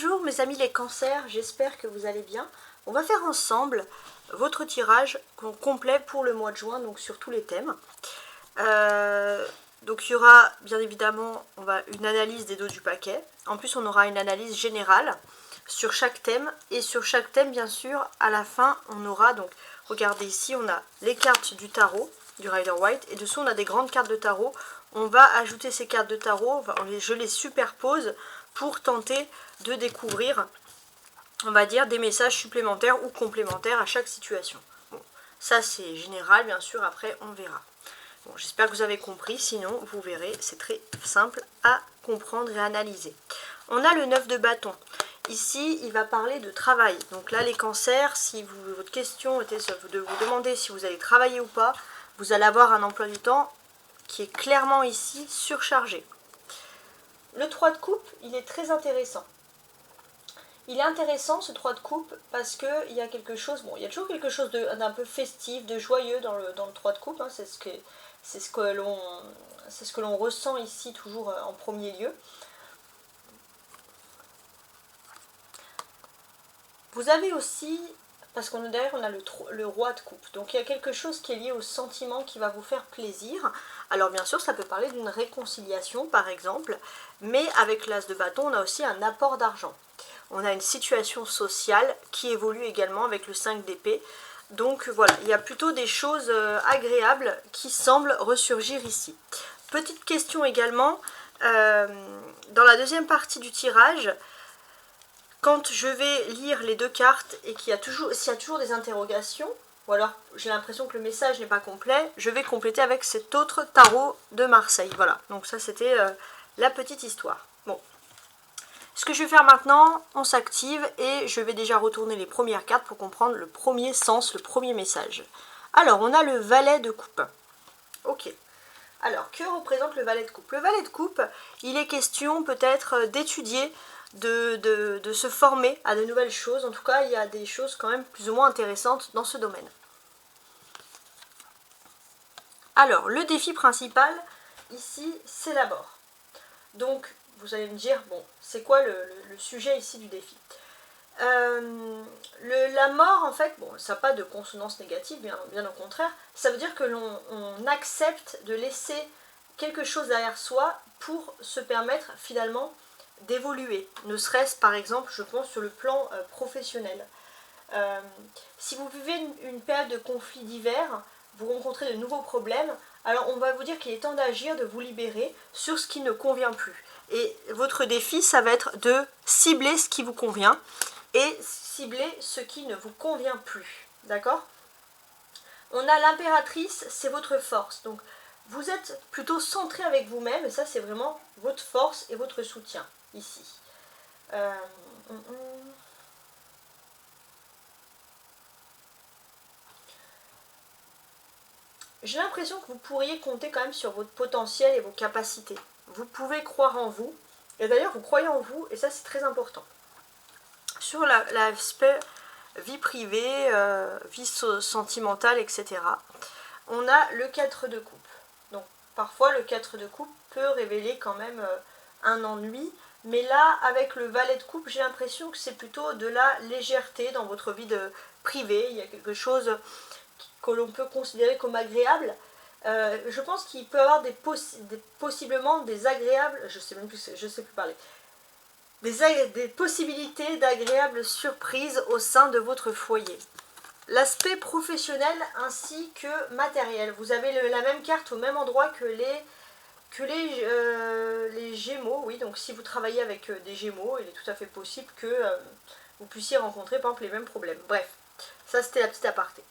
Bonjour mes amis les cancers, j'espère que vous allez bien. On va faire ensemble votre tirage complet pour le mois de juin, donc sur tous les thèmes. Donc il y aura bien évidemment une analyse des dos du paquet. En plus on aura une analyse générale sur chaque thème. Et sur chaque thème bien sûr, à la fin on aura donc, regardez ici, on a les cartes du tarot, du Rider-Waite. Et dessous on a des grandes cartes de tarot. On va ajouter ces cartes de tarot, je les superpose pour tenter de découvrir, on va dire, des messages supplémentaires ou complémentaires à chaque situation. Bon, ça c'est général, bien sûr, après on verra. Bon, j'espère que vous avez compris, sinon vous verrez, c'est très simple à comprendre et à analyser. On a le 9 de bâton. Ici, il va parler de travail. Donc là, les cancers, si votre question était de vous demander si vous allez travailler ou pas, vous allez avoir un emploi du temps qui est clairement ici surchargé. Le 3 de coupe, il est très intéressant. Il est intéressant ce 3 de coupe parce qu'il y a quelque chose, bon, il y a toujours quelque chose d'un peu festif, de joyeux dans le 3 de coupe, hein, c'est ce que l'on ressent ici toujours en premier lieu. Vous avez aussi, parce qu'on derrière on a le roi de coupe, donc il y a quelque chose qui est lié au sentiment qui va vous faire plaisir. Alors bien sûr ça peut parler d'une réconciliation par exemple, mais avec l'as de bâton on a aussi un apport d'argent. On a une situation sociale qui évolue également avec le 5 d'épée. Donc voilà, il y a plutôt des choses agréables qui semblent ressurgir ici. Petite question également, dans la deuxième partie du tirage, quand je vais lire les deux cartes et s'il y a toujours des interrogations, ou alors j'ai l'impression que le message n'est pas complet, je vais compléter avec cet autre tarot de Marseille. Voilà, donc ça c'était la petite histoire. Bon. Ce que je vais faire maintenant, on s'active et je vais déjà retourner les premières cartes pour comprendre le premier sens, le premier message. Alors, on a le valet de coupe. Ok. Alors, que représente le valet de coupe? Le valet de coupe, il est question peut-être d'étudier, de se former à de nouvelles choses. En tout cas, il y a des choses quand même plus ou moins intéressantes dans ce domaine. Alors, le défi principal, ici, c'est l'abord. Donc, vous allez me dire, bon, c'est quoi le sujet ici du défi? La mort, en fait, bon, ça n'a pas de consonance négative, bien au contraire. Ça veut dire que l'on accepte de laisser quelque chose derrière soi pour se permettre finalement d'évoluer. Ne serait-ce par exemple, je pense, sur le plan professionnel. Si vous vivez une période de conflits divers, vous rencontrez de nouveaux problèmes, alors on va vous dire qu'il est temps d'agir, de vous libérer sur ce qui ne convient plus. Et votre défi, ça va être de cibler ce qui vous convient et cibler ce qui ne vous convient plus. D'accord? On a l'impératrice, c'est votre force. Donc vous êtes plutôt centré avec vous-même, et ça c'est vraiment votre force et votre soutien ici. J'ai l'impression que vous pourriez compter quand même sur votre potentiel et vos capacités. Vous pouvez croire en vous, et d'ailleurs vous croyez en vous, et ça c'est très important. Sur l'aspect vie privée, vie sentimentale, etc., on a le 4 de coupe. Donc parfois le 4 de coupe peut révéler quand même un ennui, mais là avec le valet de coupe, j'ai l'impression que c'est plutôt de la légèreté dans votre vie privée. Il y a quelque chose que l'on peut considérer comme agréable. Je pense qu'il peut y avoir possiblement des agréables, je sais plus parler, des possibilités d'agréables surprises au sein de votre foyer. L'aspect professionnel ainsi que matériel. Vous avez la même carte au même endroit que les Gémeaux. Oui, donc si vous travaillez avec des Gémeaux, il est tout à fait possible que vous puissiez rencontrer par exemple les mêmes problèmes. Bref, ça c'était la petite aparté.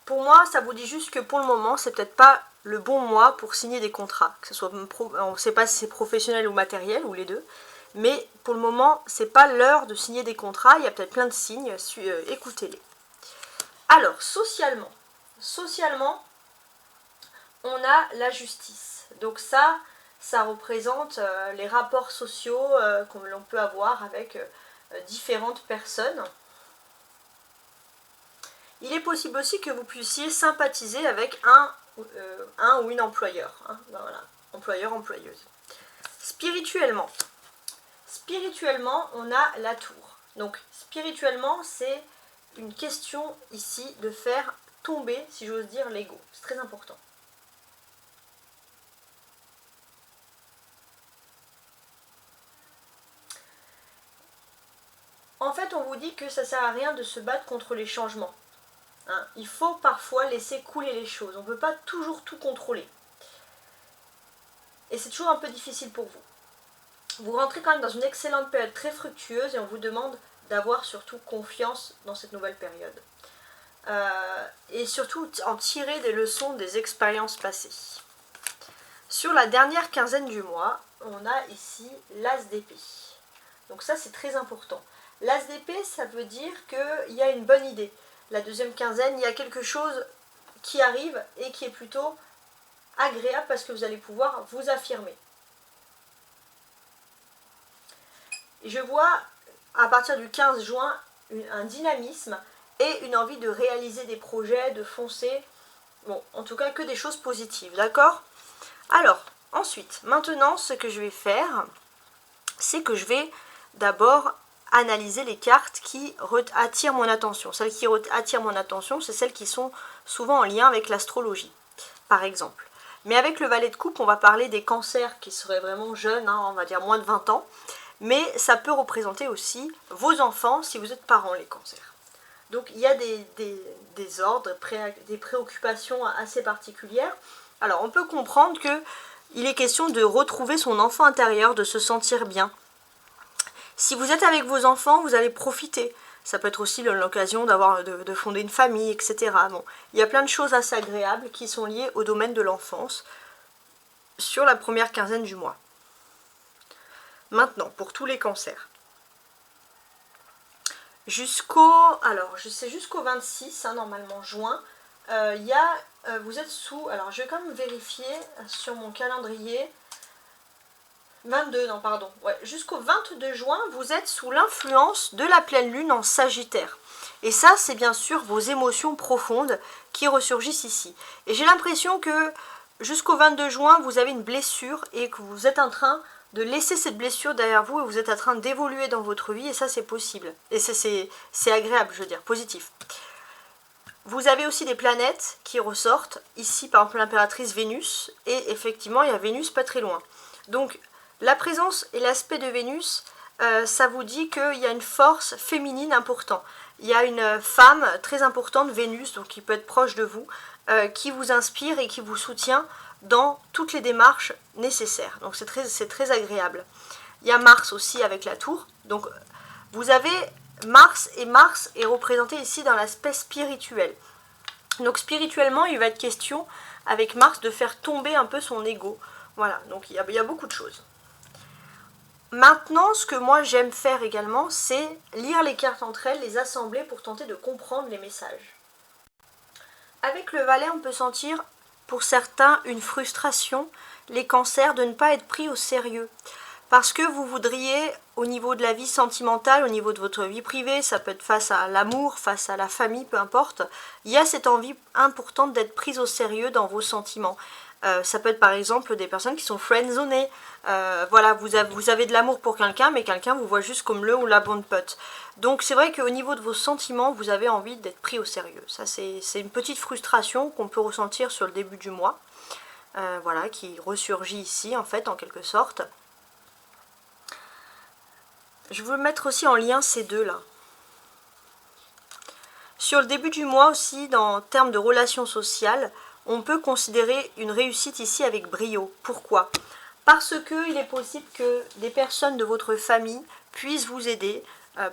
Pour moi, ça vous dit juste que pour le moment, c'est peut-être pas le bon mois pour signer des contrats. Que ce soit on ne sait pas si c'est professionnel ou matériel, ou les deux. Mais pour le moment, c'est pas l'heure de signer des contrats. Il y a peut-être plein de signes. Écoutez-les. Alors, socialement, on a la justice. Donc ça représente les rapports sociaux que l'on peut avoir avec différentes personnes. Il est possible aussi que vous puissiez sympathiser avec un ou une employeur. Hein, voilà, employeur, employeuse. Spirituellement, spirituellement, on a la tour. Donc spirituellement, c'est une question ici de faire tomber, si j'ose dire, l'ego. C'est très important. En fait, on vous dit que ça ne sert à rien de se battre contre les changements. Hein, il faut parfois laisser couler les choses. On ne peut pas toujours tout contrôler. Et c'est toujours un peu difficile pour vous. Vous rentrez quand même dans une excellente période très fructueuse et on vous demande d'avoir surtout confiance dans cette nouvelle période. Et surtout en tirer des leçons des expériences passées. Sur la dernière quinzaine du mois, on a ici l'as d'épée. Donc ça c'est très important. L'as d'épée, ça veut dire qu'il y a une bonne idée. La deuxième quinzaine, il y a quelque chose qui arrive et qui est plutôt agréable parce que vous allez pouvoir vous affirmer. Et je vois à partir du 15 juin un dynamisme et une envie de réaliser des projets, de foncer. Bon, en tout cas que des choses positives, d'accord? Alors, ensuite, maintenant ce que je vais faire, c'est que je vais d'abord analyser les cartes qui attirent mon attention. Celles qui attirent mon attention, c'est celles qui sont souvent en lien avec l'astrologie, par exemple. Mais avec le valet de coupe, on va parler des cancers qui seraient vraiment jeunes, hein, on va dire moins de 20 ans. Mais ça peut représenter aussi vos enfants si vous êtes parents, les cancers. Donc il y a des ordres, des préoccupations assez particulières. Alors on peut comprendre qu'il est question de retrouver son enfant intérieur, de se sentir bien. Si vous êtes avec vos enfants, vous allez profiter. Ça peut être aussi l'occasion de fonder une famille, etc. Bon, il y a plein de choses assez agréables qui sont liées au domaine de l'enfance sur la première quinzaine du mois. Maintenant, pour tous les cancers. Jusqu'au 26, hein, normalement juin, vous êtes sous, alors je vais quand même vérifier sur mon calendrier, 22, non pardon, ouais, jusqu'au 22 juin, vous êtes sous l'influence de la pleine lune en Sagittaire. Et ça, c'est bien sûr vos émotions profondes qui ressurgissent ici. Et j'ai l'impression que jusqu'au 22 juin, vous avez une blessure et que vous êtes en train de laisser cette blessure derrière vous et vous êtes en train d'évoluer dans votre vie et ça c'est possible. Et c'est agréable, je veux dire, positif. Vous avez aussi des planètes qui ressortent. Ici par exemple l'impératrice Vénus et effectivement il y a Vénus pas très loin. Donc la présence et l'aspect de Vénus, ça vous dit qu'il y a une force féminine importante. Il y a une femme très importante, Vénus, donc qui peut être proche de vous, qui vous inspire et qui vous soutient dans toutes les démarches nécessaires. Donc c'est très agréable. Il y a Mars aussi avec la tour. Donc vous avez Mars, et Mars est représenté ici dans l'aspect spirituel. Donc spirituellement, il va être question avec Mars de faire tomber un peu son ego. Voilà, donc il y a beaucoup de choses. Maintenant, ce que moi j'aime faire également, c'est lire les cartes entre elles, les assembler pour tenter de comprendre les messages. Avec le valet, on peut sentir pour certains une frustration, les cancers, de ne pas être pris au sérieux. Parce que vous voudriez, au niveau de la vie sentimentale, au niveau de votre vie privée, ça peut être face à l'amour, face à la famille, peu importe, il y a cette envie importante d'être prise au sérieux dans vos sentiments. Ça peut être par exemple des personnes qui sont friendzonées. Voilà, vous avez de l'amour pour quelqu'un, mais quelqu'un vous voit juste comme le ou la bonne pote. Donc c'est vrai qu'au niveau de vos sentiments, vous avez envie d'être pris au sérieux. Ça c'est une petite frustration qu'on peut ressentir sur le début du mois. Voilà, qui ressurgit ici en fait, en quelque sorte. Je veux mettre aussi en lien ces deux là. Sur le début du mois aussi, en termes de relations sociales, on peut considérer une réussite ici avec brio. Pourquoi? Parce qu'il est possible que des personnes de votre famille puissent vous aider,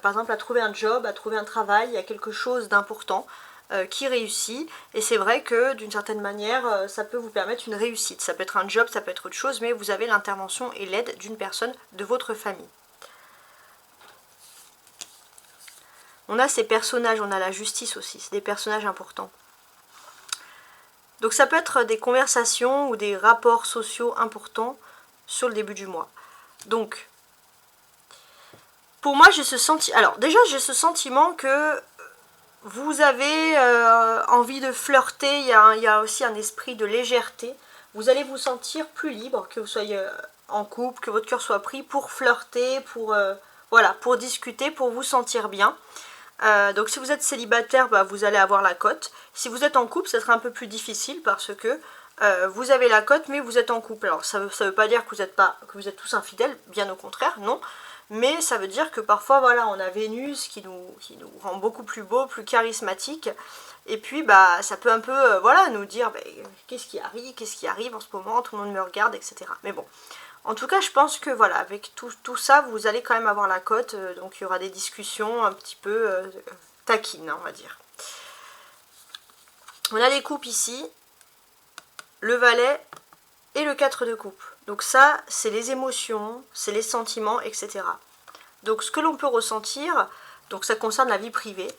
par exemple à trouver un job, à trouver un travail, il y a quelque chose d'important qui réussit. Et c'est vrai que d'une certaine manière, ça peut vous permettre une réussite. Ça peut être un job, ça peut être autre chose, mais vous avez l'intervention et l'aide d'une personne de votre famille. On a ces personnages, on a la justice aussi, c'est des personnages importants. Donc ça peut être des conversations ou des rapports sociaux importants sur le début du mois. Donc, pour moi, j'ai ce sentiment... Alors, déjà, j'ai ce sentiment que vous avez envie de flirter, il y a aussi un esprit de légèreté. Vous allez vous sentir plus libre, que vous soyez en couple, que votre cœur soit pris pour flirter, voilà, pour discuter, pour vous sentir bien. Donc si vous êtes célibataire, bah, vous allez avoir la cote. Si vous êtes en couple, ça sera un peu plus difficile parce que vous avez la cote, mais vous êtes en couple. Alors ça veut pas dire que vous êtes tous infidèles, bien au contraire, non. Mais ça veut dire que parfois, voilà, on a Vénus qui nous rend beaucoup plus beau, plus charismatique. Et puis, bah, ça peut un peu, voilà, nous dire, bah, qu'est-ce qui arrive en ce moment, tout le monde me regarde, etc. Mais bon, en tout cas, je pense que, voilà, avec tout ça, vous allez quand même avoir la cote. Donc, il y aura des discussions un petit peu taquines, on va dire. On a les coupes ici, le valet et le 4 de coupe. Donc ça, c'est les émotions, c'est les sentiments, etc. Donc ce que l'on peut ressentir, donc ça concerne la vie privée,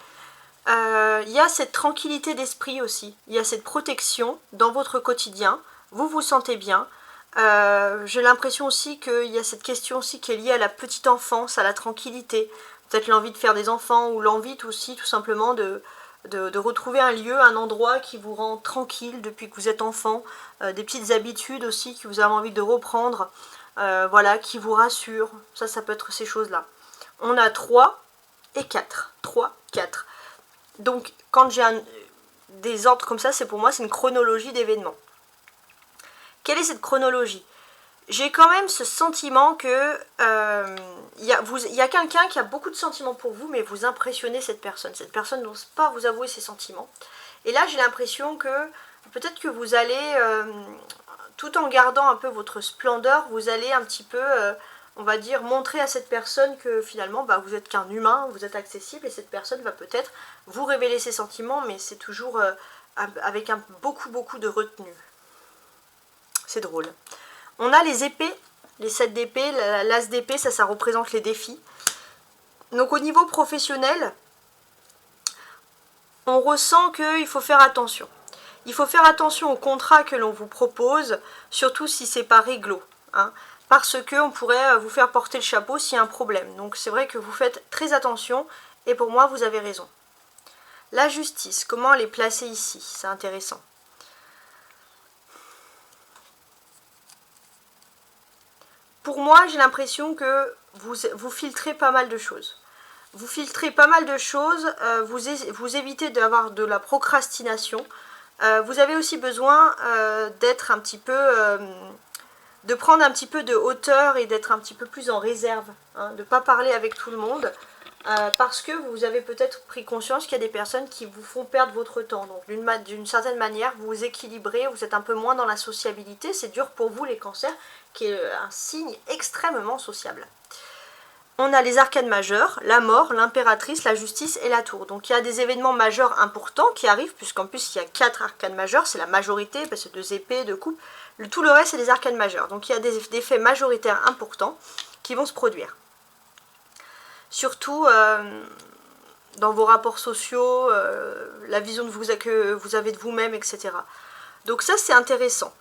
il y a cette tranquillité d'esprit aussi, il y a cette protection dans votre quotidien, vous vous sentez bien. J'ai l'impression aussi qu'il y a cette question aussi qui est liée à la petite enfance, à la tranquillité, peut-être l'envie de faire des enfants ou l'envie aussi tout simplement de retrouver un lieu, un endroit qui vous rend tranquille depuis que vous êtes enfant, des petites habitudes aussi que vous avez envie de reprendre, voilà, qui vous rassurent, ça peut être ces choses-là. On a 3 et 4, 3, 4. Donc quand j'ai des ordres comme ça, c'est pour moi, c'est une chronologie d'événements. Quelle est cette chronologie? J'ai quand même ce sentiment que il y a quelqu'un qui a beaucoup de sentiments pour vous, mais vous impressionnez cette personne. Cette personne n'ose pas vous avouer ses sentiments. Et là, j'ai l'impression que peut-être que vous allez, tout en gardant un peu votre splendeur, vous allez un petit peu, on va dire, montrer à cette personne que finalement, bah, vous êtes qu'un humain, vous êtes accessible, et cette personne va peut-être vous révéler ses sentiments, mais c'est toujours avec beaucoup de retenue. C'est drôle. On a les épées, les 7 d'épée, l'as d'épée, ça représente les défis. Donc au niveau professionnel, on ressent qu'il faut faire attention. Il faut faire attention au contrat que l'on vous propose, surtout si c'est pas réglo, hein, parce qu'on pourrait vous faire porter le chapeau s'il y a un problème. Donc c'est vrai que vous faites très attention, et pour moi vous avez raison. La justice, comment elle est placée ici? C'est intéressant. Pour moi, j'ai l'impression que vous filtrez pas mal de choses. Vous filtrez pas mal de choses, vous évitez d'avoir de la procrastination. Vous avez aussi besoin d'être un petit peu, de prendre un petit peu de hauteur et d'être un petit peu plus en réserve, hein, de ne pas parler avec tout le monde, parce que vous avez peut-être pris conscience qu'il y a des personnes qui vous font perdre votre temps. Donc d'une certaine manière, vous vous équilibrez, vous êtes un peu moins dans la sociabilité. C'est dur pour vous les cancers, qui est un signe extrêmement sociable. On a les arcanes majeures, la mort, l'impératrice, la justice et la tour. Donc il y a des événements majeurs importants qui arrivent, puisqu'en plus il y a 4 arcanes majeures, c'est la majorité, parce que 2 épées, 2 coupes. Tout le reste c'est des arcanes majeures. Donc il y a des faits majoritaires importants qui vont se produire. Surtout dans vos rapports sociaux, la vision que vous avez de vous-même, etc. Donc ça c'est intéressant.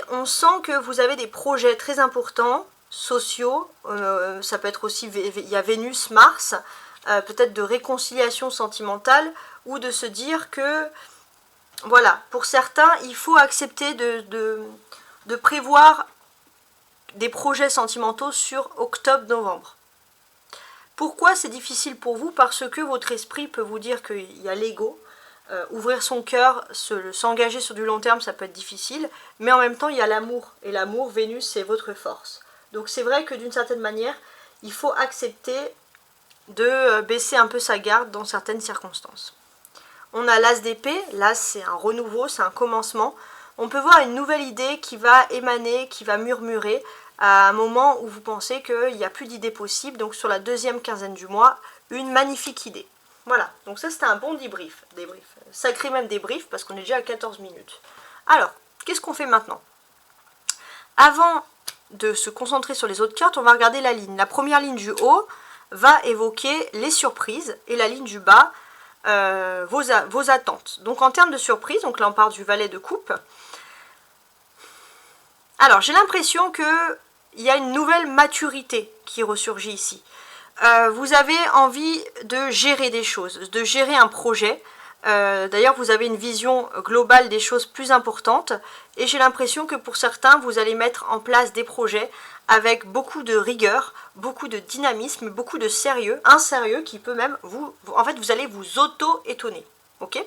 On sent que vous avez des projets très importants, sociaux, ça peut être aussi, il y a Vénus, Mars, peut-être de réconciliation sentimentale, ou de se dire que, voilà, pour certains, il faut accepter de prévoir des projets sentimentaux sur octobre-novembre. Pourquoi c'est difficile pour vous? Parce que votre esprit peut vous dire qu'il y a l'ego. Ouvrir son cœur, s'engager sur du long terme, ça peut être difficile, mais en même temps il y a l'amour, et l'amour, Vénus, c'est votre force. Donc c'est vrai que d'une certaine manière, il faut accepter de baisser un peu sa garde dans certaines circonstances. On a l'as d'épée, l'as c'est un renouveau, c'est un commencement. On peut voir une nouvelle idée qui va émaner, qui va murmurer à un moment où vous pensez qu'il n'y a plus d'idées possibles, donc sur la deuxième quinzaine du mois, une magnifique idée. Voilà, donc ça c'était un bon débrief. Sacré même débrief parce qu'on est déjà à 14 minutes. Alors, qu'est-ce qu'on fait maintenant? Avant de se concentrer sur les autres cartes, on va regarder la ligne. La première ligne du haut va évoquer les surprises et la ligne du bas, vos attentes. Donc en termes de surprises, donc là on part du valet de coupe. Alors j'ai l'impression qu'il y a une nouvelle maturité qui ressurgit ici. Vous avez envie de gérer des choses, de gérer un projet. D'ailleurs, vous avez une vision globale des choses plus importantes. Et j'ai l'impression que pour certains, vous allez mettre en place des projets avec beaucoup de rigueur, beaucoup de dynamisme, beaucoup de sérieux. Un sérieux qui peut même en fait, vous allez vous auto-étonner. Ok ?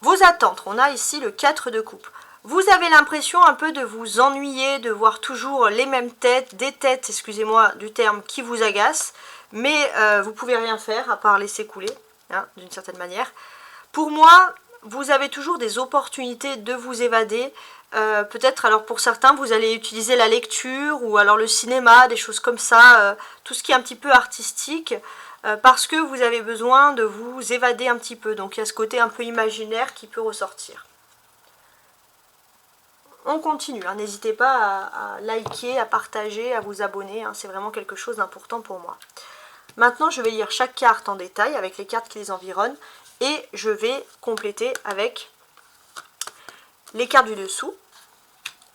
Vos attentes. On a ici le 4 de coupe. Vous avez l'impression un peu de vous ennuyer, de voir toujours les mêmes têtes, des têtes, excusez-moi du terme, qui vous agacent. Mais vous ne pouvez rien faire à part laisser couler, hein, d'une certaine manière. Pour moi, vous avez toujours des opportunités de vous évader. Peut-être, alors pour certains, vous allez utiliser la lecture ou alors le cinéma, des choses comme ça, tout ce qui est un petit peu artistique, parce que vous avez besoin de vous évader un petit peu. Donc il y a ce côté un peu imaginaire qui peut ressortir. On continue, hein. N'hésitez pas à liker, à partager, à vous abonner, hein. C'est vraiment quelque chose d'important pour moi. Maintenant, je vais lire chaque carte en détail avec les cartes qui les environnent et je vais compléter avec les cartes du dessous.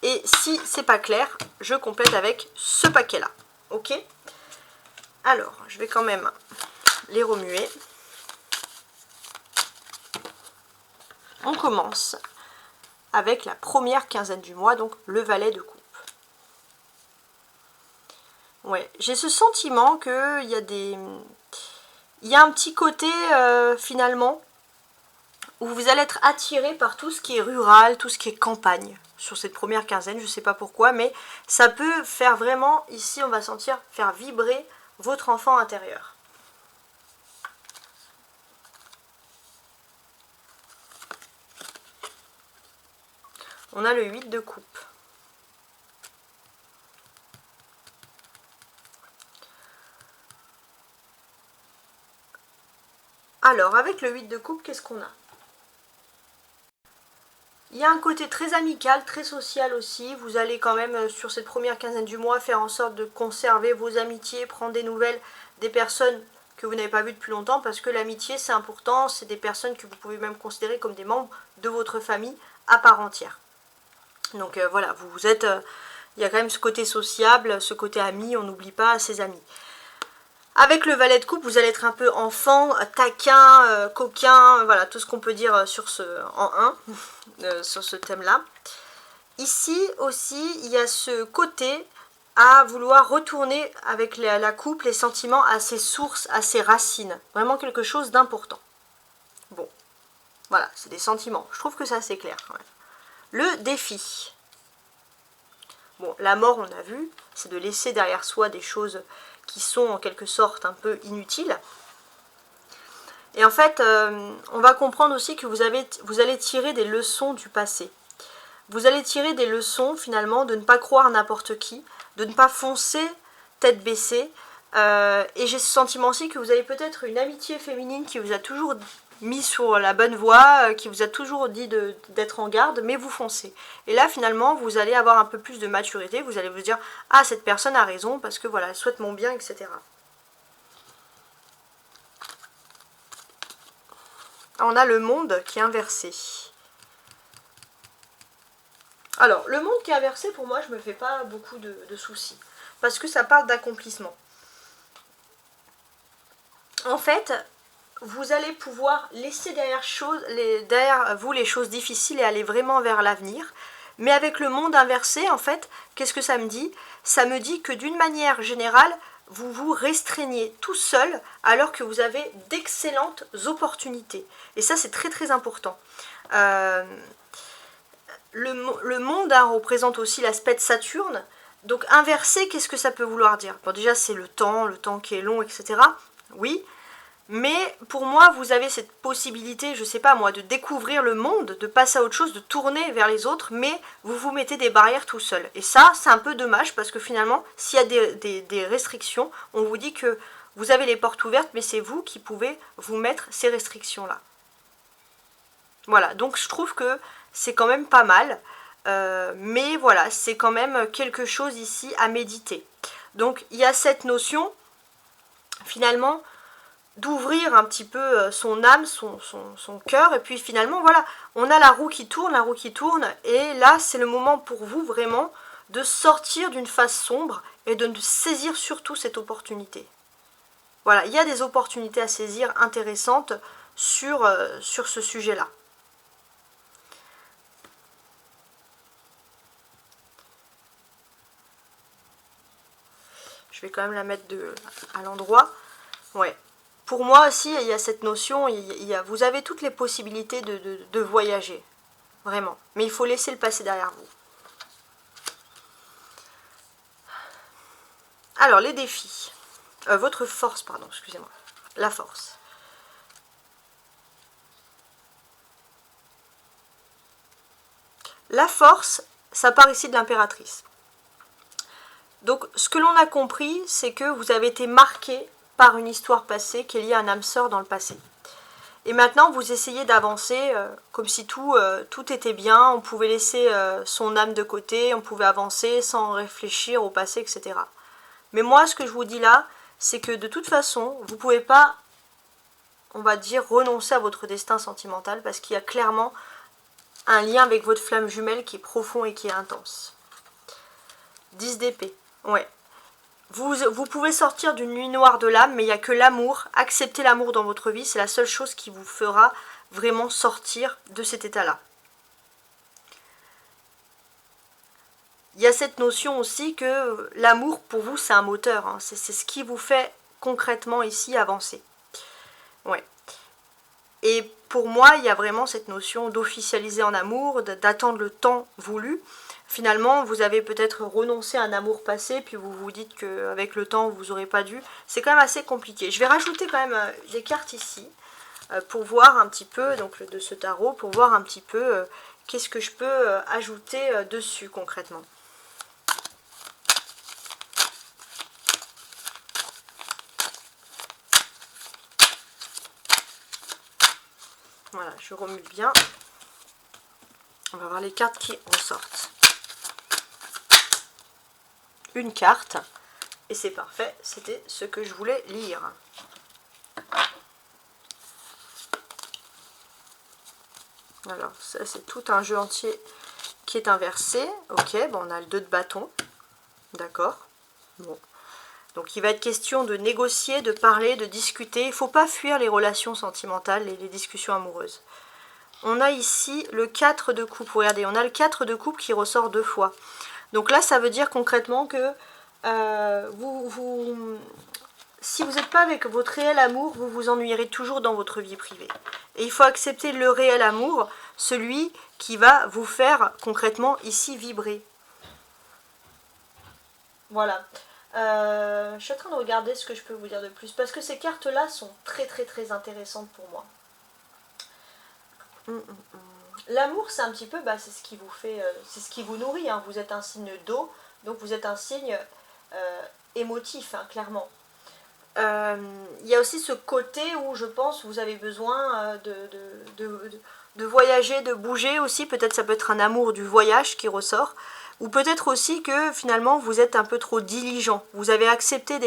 Et si c'est pas clair, je complète avec ce paquet-là. Ok? Alors, je vais quand même les remuer. On commence avec la première quinzaine du mois, donc le valet de coupe. Ouais, j'ai ce sentiment qu'il y a des... Il y a un petit côté, finalement, où vous allez être attiré par tout ce qui est rural, tout ce qui est campagne, sur cette première quinzaine, je ne sais pas pourquoi, mais ça peut faire vraiment, ici on va sentir, faire vibrer votre enfant intérieur. On a le 8 de coupe. Alors, avec le 8 de coupe, qu'est-ce qu'on a? Il y a un côté très amical, très social aussi. Vous allez quand même, sur cette première quinzaine du mois, faire en sorte de conserver vos amitiés, prendre des nouvelles des personnes que vous n'avez pas vues depuis longtemps, parce que l'amitié, c'est important. C'est des personnes que vous pouvez même considérer comme des membres de votre famille à part entière. Donc voilà, vous êtes... il y a quand même ce côté sociable, ce côté ami, on n'oublie pas ses amis. Avec le valet de coupe, vous allez être un peu enfant, taquin, coquin, voilà, tout ce qu'on peut dire sur sur ce thème-là. Ici aussi, il y a ce côté à vouloir retourner avec la coupe, les sentiments à ses sources, à ses racines. Vraiment quelque chose d'important. Bon, voilà, c'est des sentiments. Je trouve que c'est assez clair quand même. Le défi. Bon, la mort, on a vu, c'est de laisser derrière soi des choses qui sont en quelque sorte un peu inutiles. Et en fait, on va comprendre aussi que vous allez tirer des leçons du passé. Vous allez tirer des leçons finalement de ne pas croire n'importe qui, de ne pas foncer tête baissée. Et j'ai ce sentiment aussi que vous avez peut-être une amitié féminine qui vous a toujours mis sur la bonne voie, qui vous a toujours dit d'être en garde, mais vous foncez. Et là, finalement, vous allez avoir un peu plus de maturité, vous allez vous dire « Ah, cette personne a raison, parce que voilà, elle souhaite mon bien, etc. » On a le monde qui est inversé. Alors, le monde qui est inversé, pour moi, je ne me fais pas beaucoup de soucis, parce que ça parle d'accomplissement. En fait, vous allez pouvoir laisser derrière vous les choses difficiles et aller vraiment vers l'avenir. Mais avec le monde inversé, en fait, qu'est-ce que ça me dit? Ça me dit que d'une manière générale, vous vous restreignez tout seul alors que vous avez d'excellentes opportunités. Et ça, c'est très très important. Le monde représente aussi l'aspect de Saturne. Donc inversé, qu'est-ce que ça peut vouloir dire? Bon, déjà, c'est le temps qui est long, etc. Oui. Mais pour moi, vous avez cette possibilité, je ne sais pas moi, de découvrir le monde, de passer à autre chose, de tourner vers les autres, mais vous vous mettez des barrières tout seul. Et ça, c'est un peu dommage parce que finalement, s'il y a des restrictions, on vous dit que vous avez les portes ouvertes, mais c'est vous qui pouvez vous mettre ces restrictions-là. Voilà, donc je trouve que c'est quand même pas mal, mais voilà, c'est quand même quelque chose ici à méditer. Donc il y a cette notion, finalement, d'ouvrir un petit peu son âme, son cœur, et puis finalement, voilà, on a la roue qui tourne, et là, c'est le moment pour vous, vraiment, de sortir d'une phase sombre, et de saisir surtout cette opportunité. Voilà, il y a des opportunités à saisir intéressantes, sur ce sujet-là. Je vais quand même la mettre à l'endroit. Ouais. Pour moi aussi, il y a cette notion, vous avez toutes les possibilités de voyager. Vraiment. Mais il faut laisser le passé derrière vous. Alors, les défis. Votre force, pardon, excusez-moi. La force. La force, ça part ici de l'impératrice. Donc, ce que l'on a compris, c'est que vous avez été marqué par une histoire passée qui est liée à un âme sœur dans le passé. Et maintenant, vous essayez d'avancer comme si tout était bien, on pouvait laisser son âme de côté, on pouvait avancer sans réfléchir au passé, etc. Mais moi, ce que je vous dis là, c'est que de toute façon, vous ne pouvez pas, on va dire, renoncer à votre destin sentimental parce qu'il y a clairement un lien avec votre flamme jumelle qui est profond et qui est intense. 10 d'épée. Ouais. Vous pouvez sortir d'une nuit noire de l'âme, mais il n'y a que l'amour. Accepter l'amour dans votre vie, c'est la seule chose qui vous fera vraiment sortir de cet état-là. Il y a cette notion aussi que l'amour, pour vous, c'est un moteur. Hein. C'est ce qui vous fait concrètement ici avancer. Ouais. Et pour moi, il y a vraiment cette notion d'officialiser en amour, d'attendre le temps voulu. Finalement, vous avez peut-être renoncé à un amour passé, puis vous vous dites qu'avec le temps, vous n'aurez pas dû. C'est quand même assez compliqué. Je vais rajouter quand même des cartes ici, pour voir un petit peu, donc de ce tarot, pour voir un petit peu qu'est-ce que je peux ajouter dessus concrètement. Voilà, je remue bien. On va voir les cartes qui ressortent. Une carte, et c'est parfait, c'était ce que je voulais lire. Alors, ça c'est tout un jeu entier qui est inversé. Ok, bon, on a le 2 de bâton. D'accord. Bon. Donc il va être question de négocier, de parler, de discuter. Il ne faut pas fuir les relations sentimentales et les discussions amoureuses. On a ici le 4 de coupe. Regardez, on a le 4 de coupe qui ressort 2 fois. Donc là, ça veut dire concrètement que si vous n'êtes pas avec votre réel amour, vous vous ennuierez toujours dans votre vie privée. Et il faut accepter le réel amour, celui qui va vous faire concrètement ici vibrer. Voilà. Je suis en train de regarder ce que je peux vous dire de plus, parce que ces cartes-là sont très très très intéressantes pour moi. L'amour, c'est un petit peu, c'est ce qui vous fait, c'est ce qui vous nourrit. Hein. Vous êtes un signe d'eau, donc vous êtes un signe émotif, hein, clairement. Il y a aussi ce côté où je pense vous avez besoin de voyager, de bouger aussi. Peut-être ça peut être un amour du voyage qui ressort. Ou peut-être aussi que finalement vous êtes un peu trop diligent. Vous avez accepté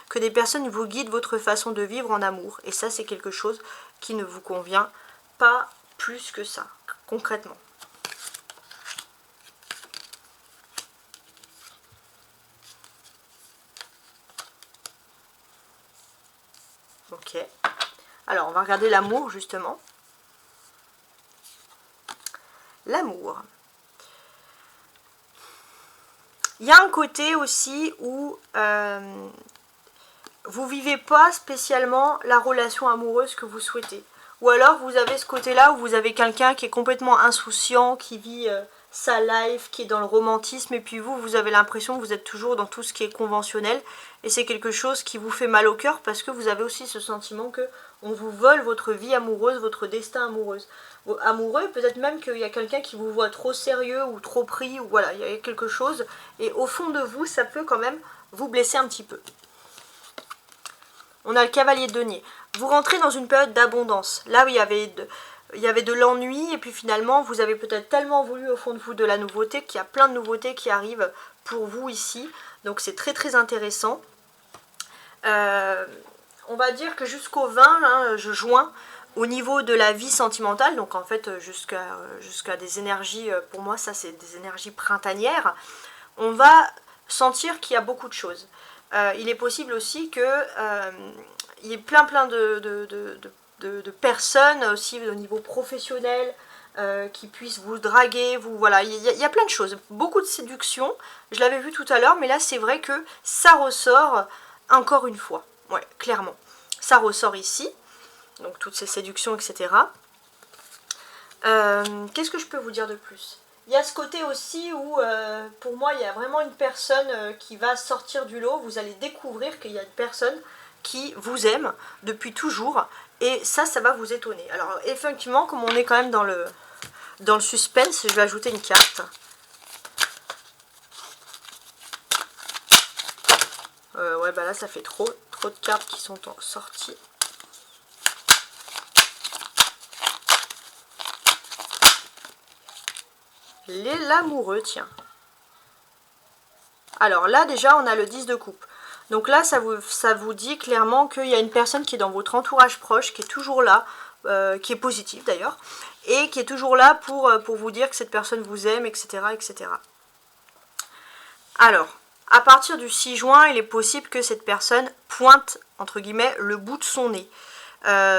que des personnes vous guident votre façon de vivre en amour. Et ça, c'est quelque chose qui ne vous convient pas plus que ça, concrètement. Ok. Alors, on va regarder l'amour, justement. L'amour. Il y a un côté aussi où vous vivez pas spécialement la relation amoureuse que vous souhaitez. Ou alors vous avez ce côté-là où vous avez quelqu'un qui est complètement insouciant, qui vit sa life, qui est dans le romantisme, et puis vous avez l'impression que vous êtes toujours dans tout ce qui est conventionnel, et c'est quelque chose qui vous fait mal au cœur parce que vous avez aussi ce sentiment que on vous vole votre vie amoureuse, votre destin amoureux, peut-être même qu'il y a quelqu'un qui vous voit trop sérieux ou trop pris, ou voilà, il y a quelque chose, et au fond de vous, ça peut quand même vous blesser un petit peu. On a le cavalier de denier. Vous rentrez dans une période d'abondance, là où il y avait de l'ennui, et puis finalement, vous avez peut-être tellement voulu au fond de vous de la nouveauté, qu'il y a plein de nouveautés qui arrivent pour vous ici, donc c'est très très intéressant. On va dire que jusqu'au 20 juin, au niveau de la vie sentimentale, donc en fait jusqu'à des énergies, pour moi ça c'est des énergies printanières, on va sentir qu'il y a beaucoup de choses. Il est possible aussi que il y ait plein de de personnes aussi au niveau professionnel qui puissent vous draguer, voilà, il y a plein de choses, beaucoup de séduction, je l'avais vu tout à l'heure, mais là c'est vrai que ça ressort encore une fois, ouais, clairement, ça ressort ici, donc toutes ces séductions, etc. Qu'est-ce que je peux vous dire de plus? Il y a ce côté aussi où, pour moi, il y a vraiment une personne qui va sortir du lot, vous allez découvrir qu'il y a une personne qui vous aime depuis toujours, et ça va vous étonner. Alors, effectivement, comme on est quand même dans le suspense, je vais ajouter une carte. Ouais, bah là, ça fait trop de cartes qui sont sorties. L'amoureux, tiens. Alors là, déjà, on a le 10 de coupe. Donc là, ça vous dit clairement qu'il y a une personne qui est dans votre entourage proche, qui est toujours là, qui est positive d'ailleurs, et qui est toujours là pour vous dire que cette personne vous aime, etc., etc. Alors, à partir du 6 juin, il est possible que cette personne pointe, entre guillemets, le bout de son nez.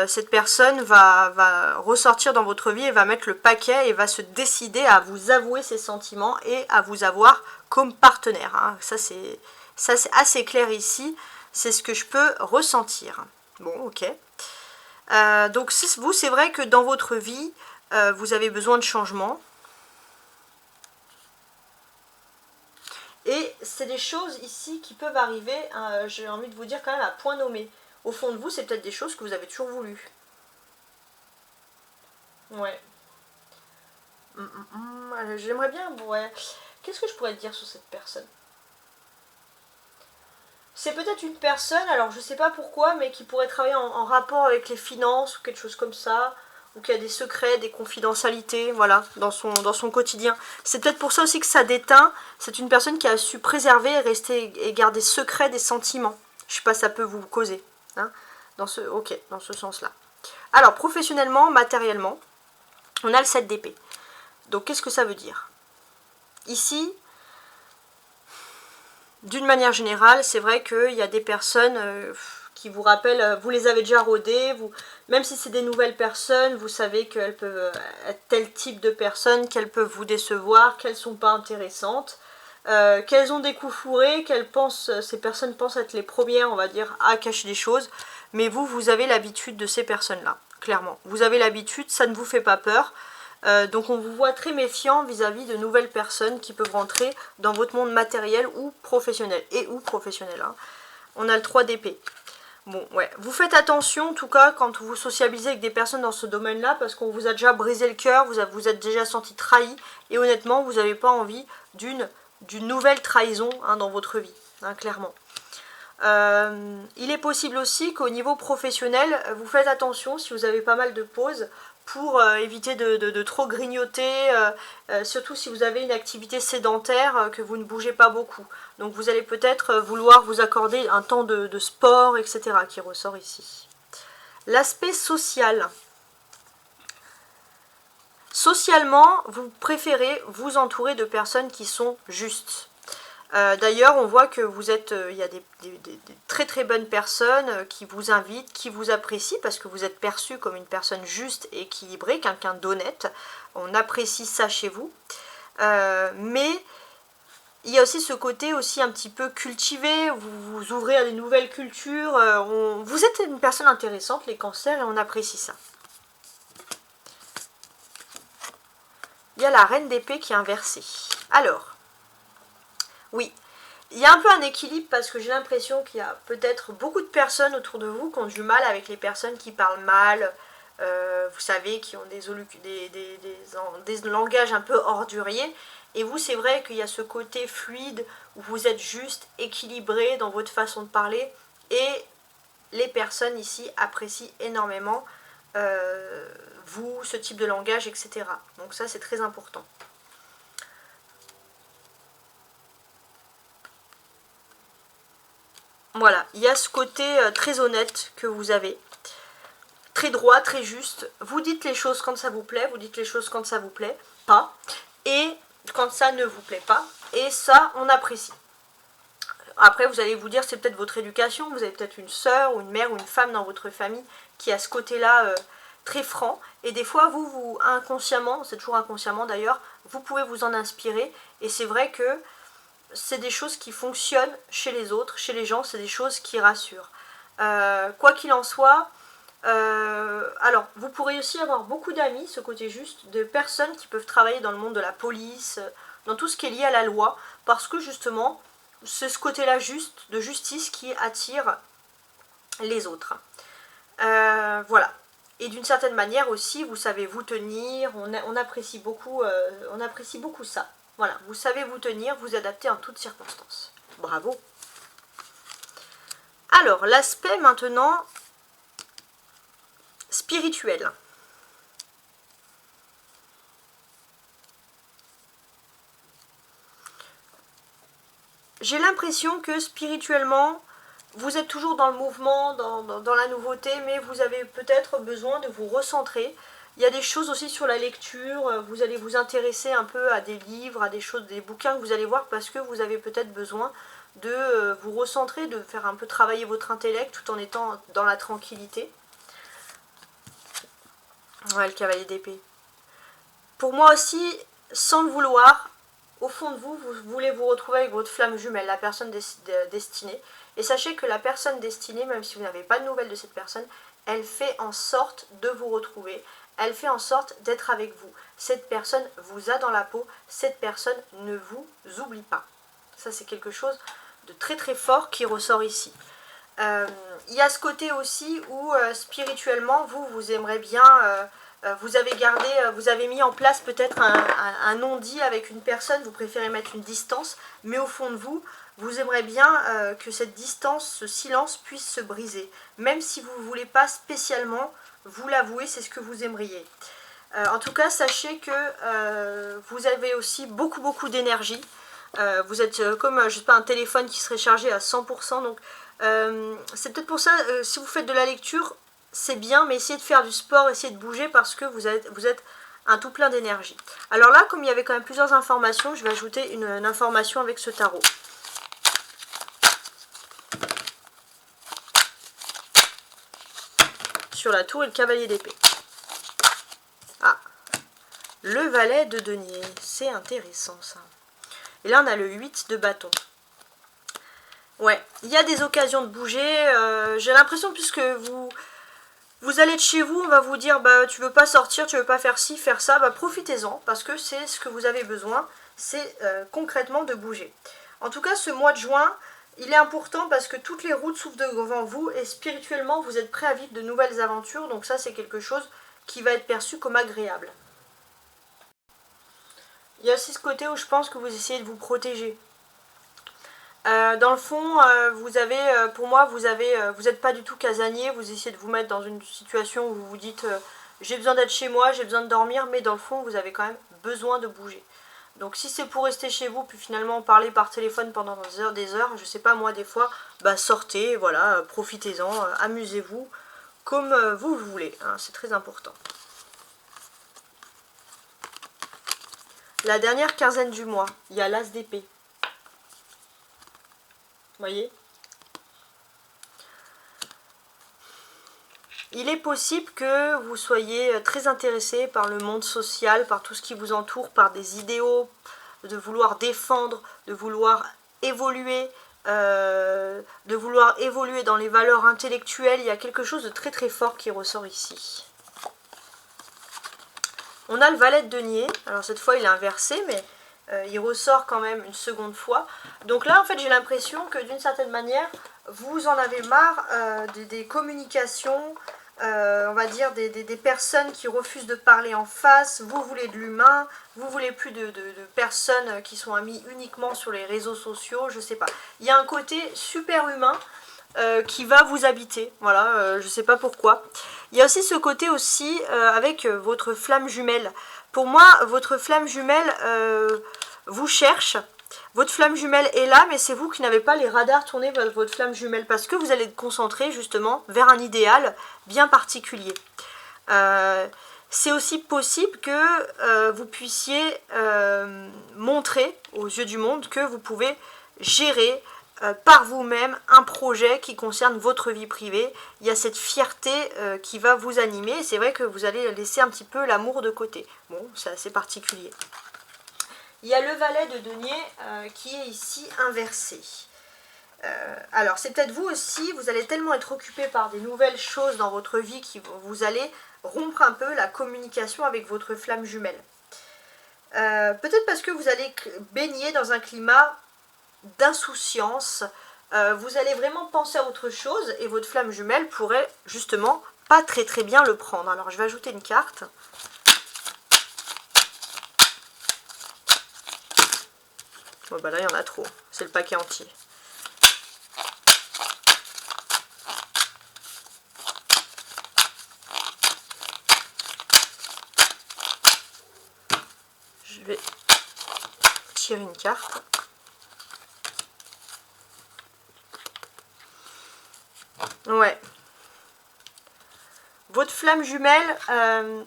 Cette personne va ressortir dans votre vie et va mettre le paquet et va se décider à vous avouer ses sentiments et à vous avoir comme partenaire. Hein. Ça c'est assez clair ici, c'est ce que je peux ressentir. Bon, ok. Donc vous, c'est vrai que dans votre vie, vous avez besoin de changement. Et c'est des choses ici qui peuvent arriver, j'ai envie de vous dire quand même à point nommé. Au fond de vous, c'est peut-être des choses que vous avez toujours voulu. Ouais. J'aimerais bien, ouais. Qu'est-ce que je pourrais dire sur cette personne? C'est peut-être une personne, alors je sais pas pourquoi, mais qui pourrait travailler en rapport avec les finances ou quelque chose comme ça, ou qui a des secrets, des confidentialités, voilà, dans son quotidien. C'est peut-être pour ça aussi que ça déteint. C'est une personne qui a su préserver et rester et garder secret des sentiments. Je sais pas, ça peut vous causer. Hein, dans ce sens-là. Alors, professionnellement, matériellement, on a le 7 d'épée. Donc, qu'est-ce que ça veut dire? Ici, d'une manière générale, c'est vrai qu'il y a des personnes qui vous rappellent, vous les avez déjà rodées, même si c'est des nouvelles personnes, vous savez qu'elles peuvent être tel type de personnes, qu'elles peuvent vous décevoir, qu'elles ne sont pas intéressantes, qu'elles ont des coups fourrés, ces personnes pensent être les premières, on va dire, à cacher des choses, mais vous avez l'habitude de ces personnes-là, clairement. Vous avez l'habitude, ça ne vous fait pas peur. Donc on vous voit très méfiant vis-à-vis de nouvelles personnes qui peuvent rentrer dans votre monde matériel ou professionnel. Hein. On a le 3 d'épée. Bon, ouais. Vous faites attention, en tout cas, quand vous socialisez avec des personnes dans ce domaine-là, parce qu'on vous a déjà brisé le cœur, vous êtes déjà senti trahi, et honnêtement, vous n'avez pas envie d'une nouvelle trahison hein, dans votre vie, hein, clairement. Il est possible aussi qu'au niveau professionnel, vous faites attention si vous avez pas mal de pauses pour éviter de trop grignoter, surtout si vous avez une activité sédentaire, que vous ne bougez pas beaucoup. Donc vous allez peut-être vouloir vous accorder un temps de sport, etc. qui ressort ici. L'aspect social. Socialement, vous préférez vous entourer de personnes qui sont justes. D'ailleurs, on voit que il y a des très très bonnes personnes qui vous invitent, qui vous apprécient parce que vous êtes perçu comme une personne juste et équilibrée, quelqu'un d'honnête. On apprécie ça chez vous. Mais il y a aussi ce côté aussi un petit peu cultivé, vous ouvrez à des nouvelles cultures. Vous êtes une personne intéressante, les cancers, et on apprécie ça. Il y a la reine d'épée qui est inversée. Alors, oui, il y a un peu un équilibre parce que j'ai l'impression qu'il y a peut-être beaucoup de personnes autour de vous qui ont du mal avec les personnes qui parlent mal, vous savez, qui ont des langages un peu orduriers. Et vous, c'est vrai qu'il y a ce côté fluide où vous êtes juste équilibré dans votre façon de parler. Et les personnes ici apprécient énormément ce type de langage, etc. Donc ça, c'est très important. Voilà, il y a ce côté très honnête que vous avez, très droit, très juste. Vous dites les choses quand ça vous plaît, vous dites les choses quand ça vous plaît pas, et quand ça ne vous plaît pas, et ça, on apprécie. Après, vous allez vous dire, c'est peut-être votre éducation, vous avez peut-être une sœur ou une mère ou une femme dans votre famille qui a ce côté-là très franc. Et des fois, vous inconsciemment, c'est toujours inconsciemment d'ailleurs, vous pouvez vous en inspirer. Et c'est vrai que c'est des choses qui fonctionnent chez les autres, chez les gens, c'est des choses qui rassurent. Quoi qu'il en soit, alors vous pourrez aussi avoir beaucoup d'amis, ce côté juste, de personnes qui peuvent travailler dans le monde de la police, dans tout ce qui est lié à la loi, parce que justement, c'est ce côté-là juste, de justice qui attire les autres. Voilà. Et d'une certaine manière aussi, vous savez vous tenir, on apprécie beaucoup ça. Voilà, vous savez vous tenir, vous adapter en toutes circonstances. Bravo. Alors, l'aspect maintenant spirituel. J'ai l'impression que spirituellement, vous êtes toujours dans le mouvement, dans la nouveauté, mais vous avez peut-être besoin de vous recentrer. Il y a des choses aussi sur la lecture, vous allez vous intéresser un peu à des livres, à des choses, des bouquins que vous allez voir parce que vous avez peut-être besoin de vous recentrer, de faire un peu travailler votre intellect tout en étant dans la tranquillité. Ouais, le cavalier d'épée. Pour moi aussi, sans le vouloir, au fond de vous, vous voulez vous retrouver avec votre flamme jumelle, la personne destinée. Et sachez que la personne destinée, même si vous n'avez pas de nouvelles de cette personne, elle fait en sorte de vous retrouver. Elle fait en sorte d'être avec vous. Cette personne vous a dans la peau. Cette personne ne vous oublie pas. Ça, c'est quelque chose de très très fort qui ressort ici. Il y a ce côté aussi où spirituellement, vous aimeriez bien... vous avez mis en place peut-être un non-dit avec une personne, vous préférez mettre une distance, mais au fond de vous, vous aimeriez bien que cette distance, ce silence puisse se briser. Même si vous ne voulez pas spécialement vous l'avouer, c'est ce que vous aimeriez. En tout cas, sachez que vous avez aussi beaucoup d'énergie. Vous êtes comme, je sais pas, un téléphone qui serait chargé à 100%, donc c'est peut-être pour ça, si vous faites de la lecture, c'est bien, mais essayez de faire du sport, essayez de bouger parce que vous êtes un tout plein d'énergie. Alors là, comme il y avait quand même plusieurs informations, je vais ajouter une information avec ce tarot. Sur la tour et le cavalier d'épée. Ah, le valet de denier, c'est intéressant ça. Et là, on a le 8 de bâton. Ouais, il y a des occasions de bouger. J'ai l'impression, puisque vous allez de chez vous, on va vous dire, bah tu veux pas sortir, tu veux pas faire ci, faire ça, bah profitez-en, parce que c'est ce que vous avez besoin, c'est concrètement de bouger. En tout cas, ce mois de juin, il est important parce que toutes les routes s'ouvrent devant vous, et spirituellement, vous êtes prêt à vivre de nouvelles aventures, donc ça c'est quelque chose qui va être perçu comme agréable. Il y a aussi ce côté où je pense que vous essayez de vous protéger. Dans le fond, pour moi, vous n'êtes pas du tout casanier, vous essayez de vous mettre dans une situation où vous vous dites j'ai besoin d'être chez moi, j'ai besoin de dormir, mais dans le fond, vous avez quand même besoin de bouger. Donc si c'est pour rester chez vous, puis finalement parler par téléphone pendant des heures, je sais pas moi, des fois, bah sortez, voilà, profitez-en, amusez-vous, comme vous voulez, hein, c'est très important. La dernière quinzaine du mois, il y a l'as d'épée. Voyez, il est possible que vous soyez très intéressé par le monde social, par tout ce qui vous entoure, par des idéaux, de vouloir défendre, de vouloir évoluer dans les valeurs intellectuelles. Il y a quelque chose de très très fort qui ressort ici. On a le valet de denier, alors cette fois il est inversé, mais il ressort quand même une seconde fois. Donc là en fait j'ai l'impression que d'une certaine manière vous en avez marre des communications, on va dire des personnes qui refusent de parler en face. Vous voulez de l'humain, vous voulez plus de personnes qui sont amies uniquement sur les réseaux sociaux, je sais pas. Il y a un côté super humain qui va vous habiter, voilà, je sais pas pourquoi. Il y a aussi ce côté aussi avec votre flamme jumelle. Pour moi, votre flamme jumelle vous cherche. Votre flamme jumelle est là, mais c'est vous qui n'avez pas les radars tournés vers votre flamme jumelle parce que vous allez être concentré justement vers un idéal bien particulier. C'est aussi possible que vous puissiez montrer aux yeux du monde que vous pouvez gérer par vous-même un projet qui concerne votre vie privée. Il y a cette fierté qui va vous animer. C'est vrai que vous allez laisser un petit peu l'amour de côté. Bon, c'est assez particulier. Il y a le valet de denier qui est ici inversé. Alors, c'est peut-être vous aussi, vous allez tellement être occupé par des nouvelles choses dans votre vie que vous allez rompre un peu la communication avec votre flamme jumelle. Peut-être parce que vous allez baigner dans un climat d'insouciance, vous allez vraiment penser à autre chose et votre flamme jumelle pourrait justement pas très bien le prendre. Alors je vais ajouter une carte. Bon bah là il y en a trop, c'est le paquet entier. Je vais tirer une carte. Ouais. Votre flamme jumelle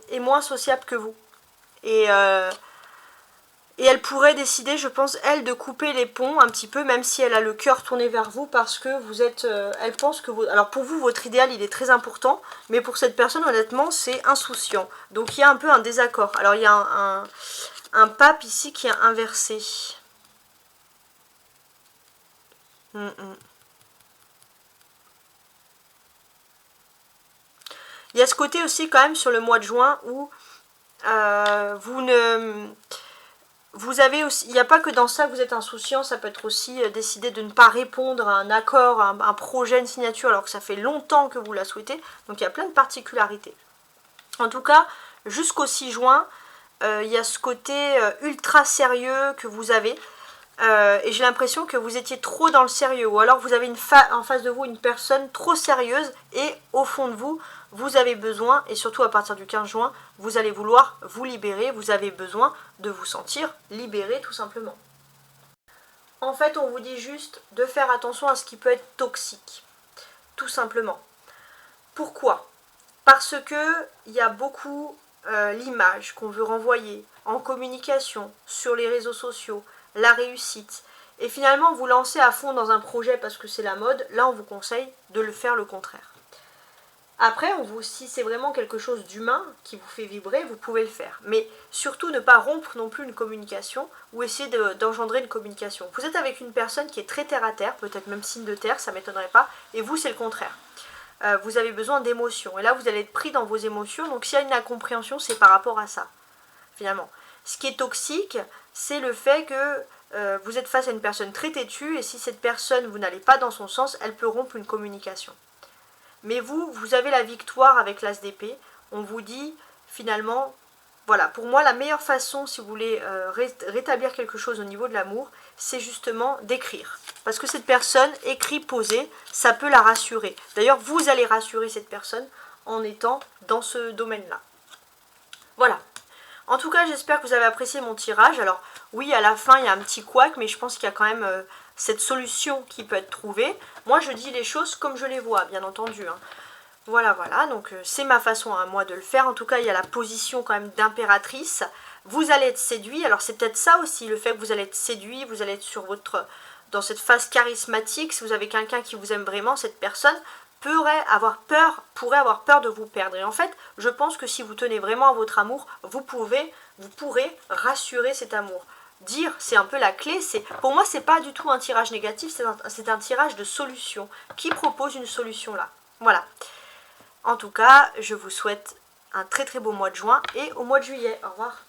est moins sociable que vous. Et elle pourrait décider, je pense, elle, de couper les ponts un petit peu, même si elle a le cœur tourné vers vous, parce que vous êtes... elle pense que vous... Alors pour vous, votre idéal, il est très important, mais pour cette personne, honnêtement, c'est insouciant. Donc il y a un peu un désaccord. Alors il y a un pape ici qui est inversé. Il y a ce côté aussi quand même sur le mois de juin où vous avez aussi, il n'y a pas que dans ça que vous êtes insouciant, ça peut être aussi décider de ne pas répondre à un accord, un projet, une signature, alors que ça fait longtemps que vous la souhaitez. Donc il y a plein de particularités. En tout cas, jusqu'au 6 juin, il y a ce côté ultra sérieux que vous avez. Et j'ai l'impression que vous étiez trop dans le sérieux, ou alors vous avez en face de vous une personne trop sérieuse et au fond de vous, vous avez besoin, et surtout à partir du 15 juin, vous allez vouloir vous libérer, vous avez besoin de vous sentir libéré tout simplement. En fait, on vous dit juste de faire attention à ce qui peut être toxique, tout simplement. Pourquoi? Parce que il y a beaucoup l'image qu'on veut renvoyer en communication, sur les réseaux sociaux, la réussite, et finalement vous lancez à fond dans un projet parce que c'est la mode, là on vous conseille de le faire le contraire. Après, si c'est vraiment quelque chose d'humain qui vous fait vibrer, vous pouvez le faire. Mais surtout ne pas rompre non plus une communication ou essayer d'engendrer une communication. Vous êtes avec une personne qui est très terre à terre, peut-être même signe de terre, ça ne m'étonnerait pas, et vous c'est le contraire. Vous avez besoin d'émotions, et là vous allez être pris dans vos émotions, donc s'il y a une incompréhension, c'est par rapport à ça, finalement. Ce qui est toxique, c'est le fait que vous êtes face à une personne très têtue, et si cette personne, vous n'allez pas dans son sens, elle peut rompre une communication. Mais vous avez la victoire avec l'as d'épée. On vous dit, finalement, voilà, pour moi, la meilleure façon, si vous voulez rétablir quelque chose au niveau de l'amour, c'est justement d'écrire. Parce que cette personne, écrit, posé, ça peut la rassurer. D'ailleurs, vous allez rassurer cette personne en étant dans ce domaine-là. Voilà. En tout cas, j'espère que vous avez apprécié mon tirage. Alors, oui, à la fin, il y a un petit couac, mais je pense qu'il y a quand même cette solution qui peut être trouvée. Moi, je dis les choses comme je les vois, bien entendu. Hein. Voilà, voilà. Donc, c'est ma façon à moi de le faire. En tout cas, il y a la position quand même d'impératrice. Vous allez être séduit. Alors, c'est peut-être ça aussi, le fait que vous allez être séduit. Vous allez être dans cette phase charismatique. Si vous avez quelqu'un qui vous aime vraiment, cette personne pourrait avoir peur de vous perdre. Et en fait, je pense que si vous tenez vraiment à votre amour, vous pourrez rassurer cet amour. Dire, c'est un peu la clé. Pour moi, c'est pas du tout un tirage négatif, c'est un tirage de solution qui propose une solution là. Voilà. En tout cas, je vous souhaite un très beau mois de juin et au mois de juillet. Au revoir.